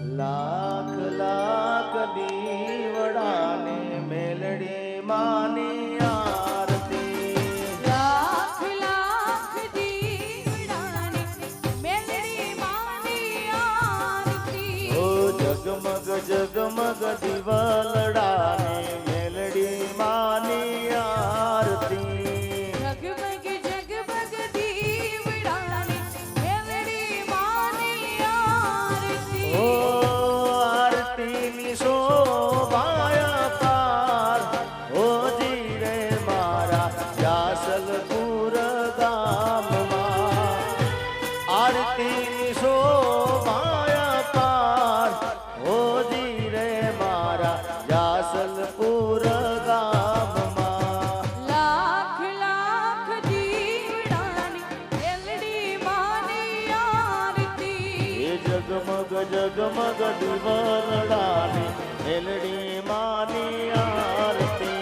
લાખ લાખ દીવડાને મેલડી માની આરતી. લાખ લાખ દીવડાને મેલડી માની આરતી. ઓ જગમગ જગમગ દીવલડાને મેલડી માની આરતી. જગમગ જગમગ દીવડાને મેલડી માની આરતી. ઓ આરતીની શોભાય પાર ઓ જીરે મારા જાસલપુર ગામમાં. આરતીની શોભાય પાર ઓ જીરે મારા જાસલપુર ગામમાં. લાખ લાખ દીવડાને મેલડી માની આરતી. એ જગમગ જગમગ દીવલડાને મેલડી માની આરતી.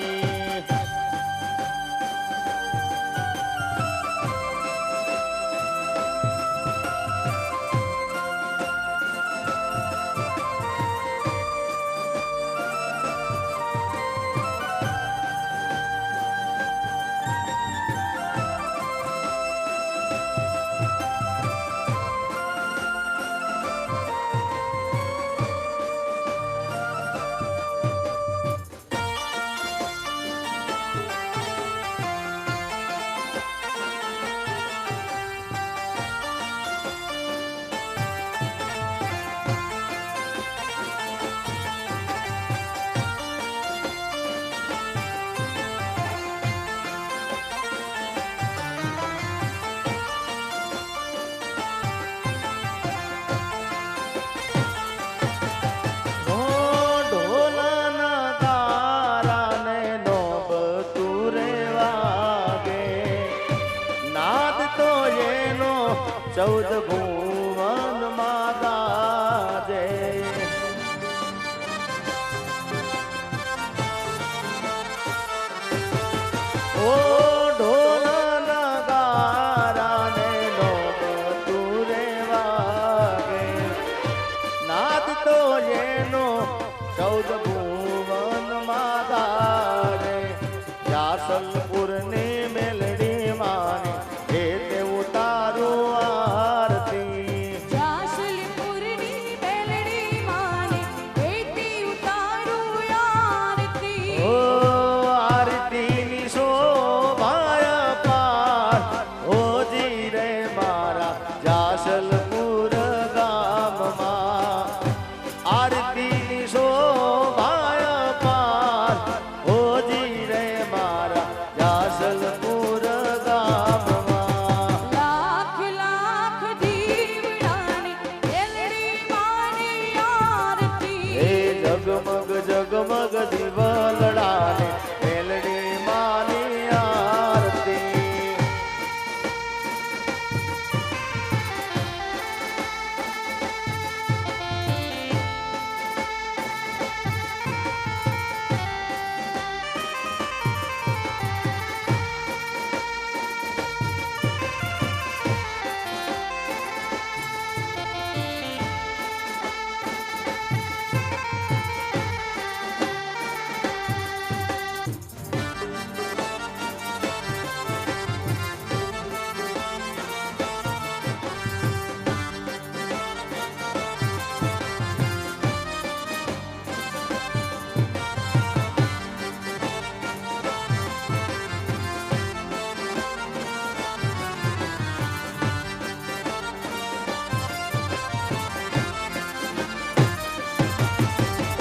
ઓ ઢોલના તારાને નોબતુરે વાગે. નાદ તો એનો 14 ભુવનમાં ગાજે. ઓ ઢોલના તારાને નોબતુરે વાગે. નાદ તો એનો 14 ભુવનમાં ગાજે. જાસલપુરની મેલડી માની હે તે ઉતારું આરતી. જાસલપુરની મેલડી માને એથી ઉતારું આરતી. ઓ આરતીની શોભાય પાર ઓ જીરે મારા જાસલપુર ગામમાં. આરતીની શોભાય પાર ઓ જીરે મારા જાસલપુર ગામમાં. લાખ લાખ દીવડાને મેલડી માની આરતી. હે જગમગ જગમગ દીવલડાને મેલડી માની આરતી.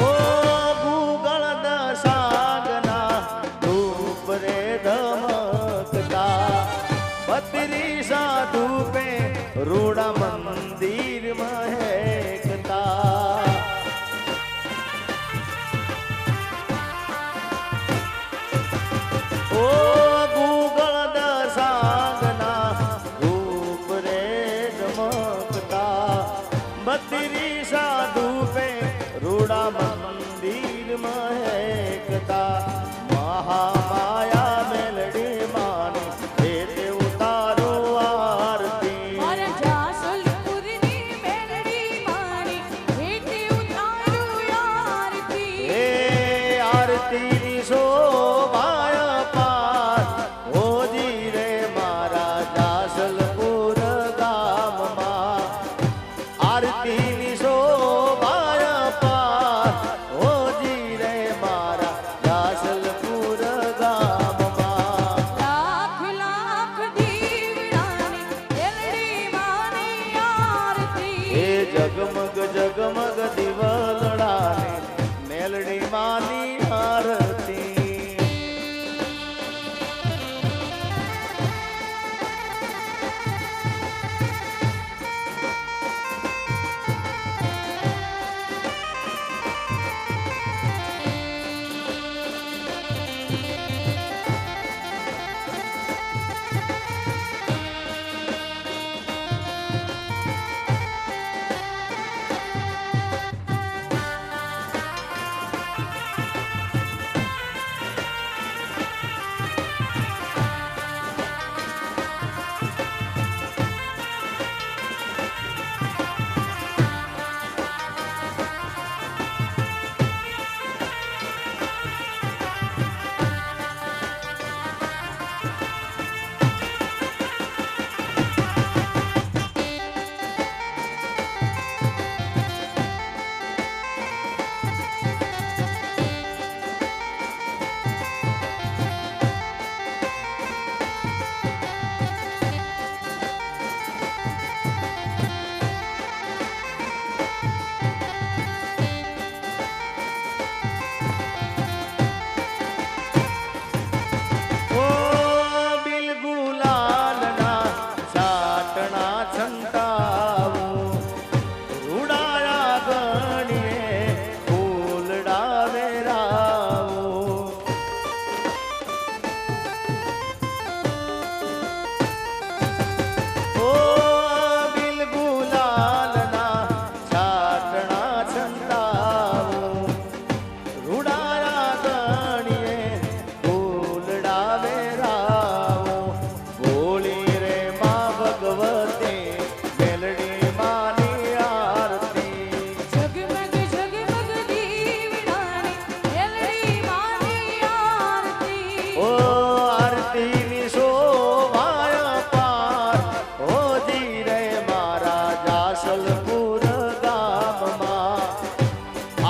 ઓ ભૂગળ દશાંગના ધૂપ રે ધમકતા. 32 ધૂપે રૂડા મંદિર મહેકતા. ઓ ભૂગળ દશાંગના ધૂપ રે ધમકતા. 32 ધૂપે રૂડા મંદિર મહેકતા. મહામાયા મેલડી માની હે તે ઉતારું આરતી. મારા જાસલપુરની મેલડી માની એથી આરતીની શોભાય પાર ઓજી રે મારા જાસલપુર ગામમાં લાખ લાખ દીવડાની મેલડી માની આરતી એ જગમગ જગમગ દિવલડાને મેલડી માની આરતી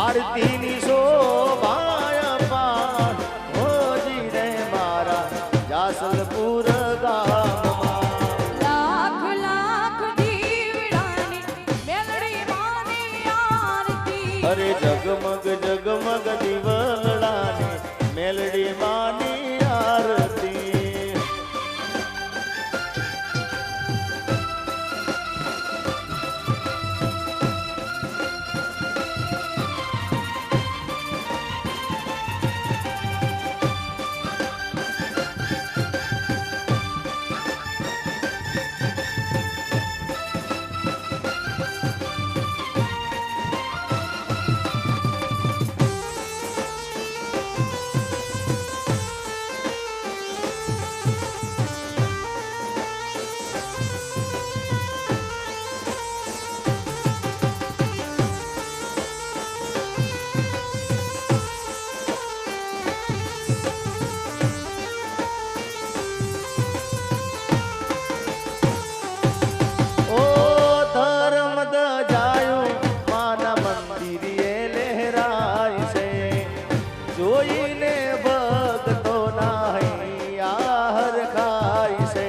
આરતીની શોભાય પાર ઓજી રે મારા જાસલપુર ગામમાં લાખ લાખ દીવડાની મેલડી માની આરતી અરે જગમગ જગમગ દિવલડાને મેલડી માની આરતી જોઈને ભક્તોના હૈયા હરખાય છે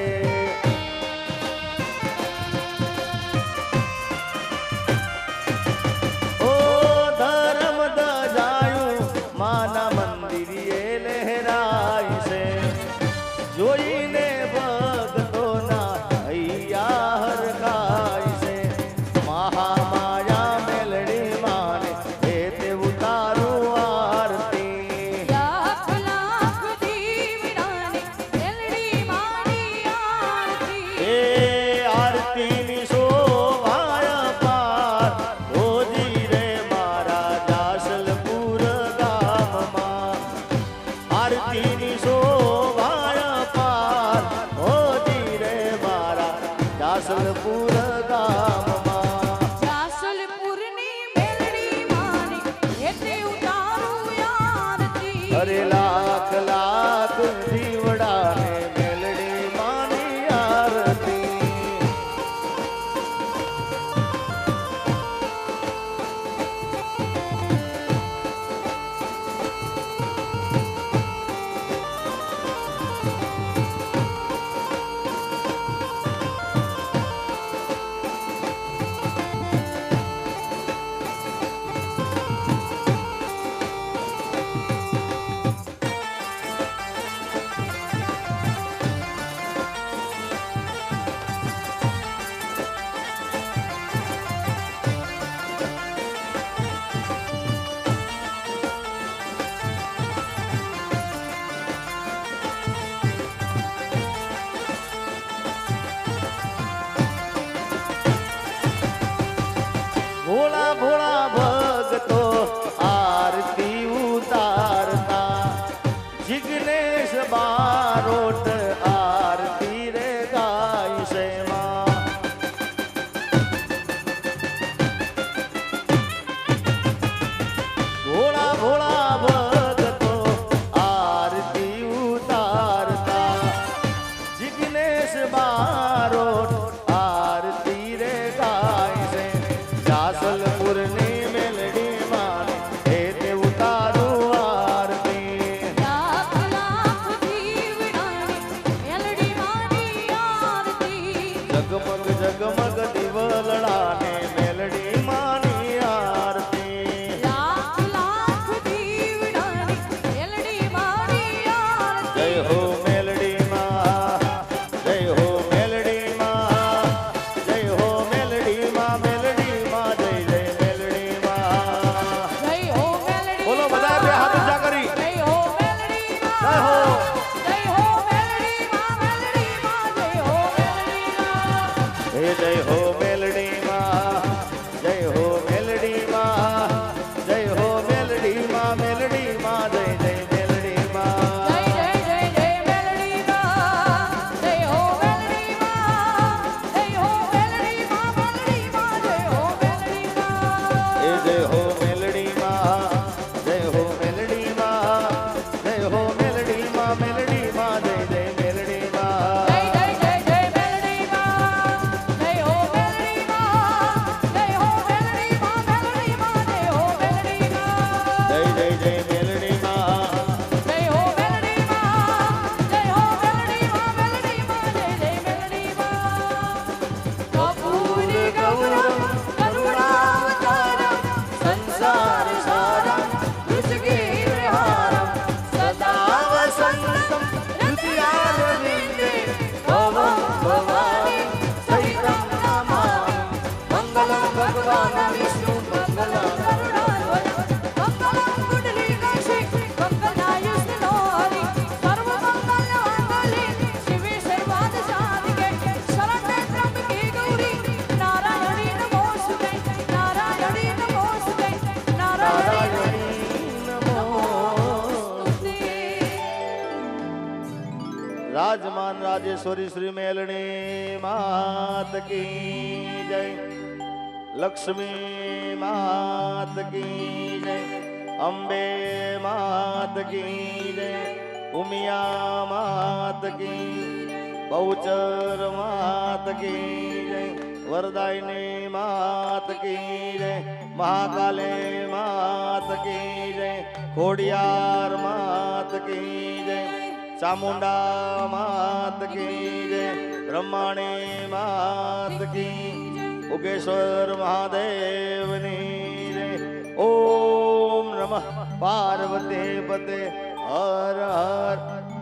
ઓ ધર્મ દજાયું માના મંદિરે લહેરાય છે જોઈને ભક્તોના હૈયા હરખાય છે મહામાયા મેલડી માને એ તે ઉતારું આરતી લાખ લાખ દીવડાની મેલડી માની આરતી એ આરતીની શોભાય પાર ઓજી રે મારા જાસલપુર ગામમાં આરતીની શોભાય પાર ઓજી રે મારા જાસલપુર ગામમાં જાસલપુરની મેલડી માની એટલે ઉતારું આરતી અરે લાખ લાખ દીવડાને મેલડી માની આરતી ભોળા ભોળા ભગતો આરતી ઉતારતા જિગ્નેશ બારોટ આરતી રે ગાય છે માં ભોળા ભોળા ભગતો આરતી ઉતારતા જિગ્નેશ બારોટ આરતી રે ગાય છે જાસલપુરની મેલડી માને હે તે ઉતારું આરતી લાખ લાખ દીવડાની મેલડી માની આરતી જગમગ જગમગ દિવલડાને મેલડી માની આરતી લાખ લાખ દીવડાની મેલડી માની આરતી જય હો મેલડી માં જય હો મેલડી માં જય હો મેલડી માં મેલડી માં જય જય મેલડી માં જય હો મેલડી બોલો બધા બે હાથ ઊંચા કરી જય હો મેલડી જય માં હો જય હો મેલડી માં મેલડી માં જય હો મેલડી માં હે જય હો મેલડી માં જય હો મેલડી માં જય હો મેલડી માં મેલડી માં જય જય મેલડી માં જય જય જય જય મેલડી માં જય હો મેલડી માં જય હો મેલડી માં મેલડી માં જય હો મેલડી માં હે જય હો મેલડી માં જય હો મેલડી માં જય હો મેલડી માં મેલડી માં જય જય મેલડી માં જય જય જય જય મેલડી માં જય હો મેલડી માં જય હો મેલડી માં મેલડી માં જય હો મેલડી માં જય જય જય મેલડી માં જય હો મેલડી માં જય હો મેલડી માં મેલડી માં જય જય મેલડી માં કપૂરી ગૌરમ કરુણાવતારમ સંસાર સારમ વૃષગીરહારમ સદા વસંતમ હૃદયારવિંદે ભવં ભવાની સહિતં નમામિ મંગલં ભગવાન વિષ્ણુ મંગલં કરુણાવતમ મંગલં પુંડરીકાક્ષી મંગલાયુષ્ણો હરિ સર્વમંગલમાંગલ્યે શિવે સર્વાર્થસાધિકે શરણ્યે ત્ર્યંબકે ગૌરી નારાયણી નમોસ્તુતે નારાયણી નમોસ્તુતે નારાયણી રાજમાન રાજેશ્વરી શ્રી મેલણી માત કી જય લક્ષ્મી માત કી જય અંબે માત કી જય ઉમિયા માત કી બહુચર માત કી જય વરદાયિની માત કી જય મહાકાલે માત કી જય ખોડિયાર માત કી જય ચામુંડા માત કી જય બ્રહ્માણી માત કી ઉગેશ્વર મહાદેવની જય ઓમ નમઃ પાર્વતી પતે હર હર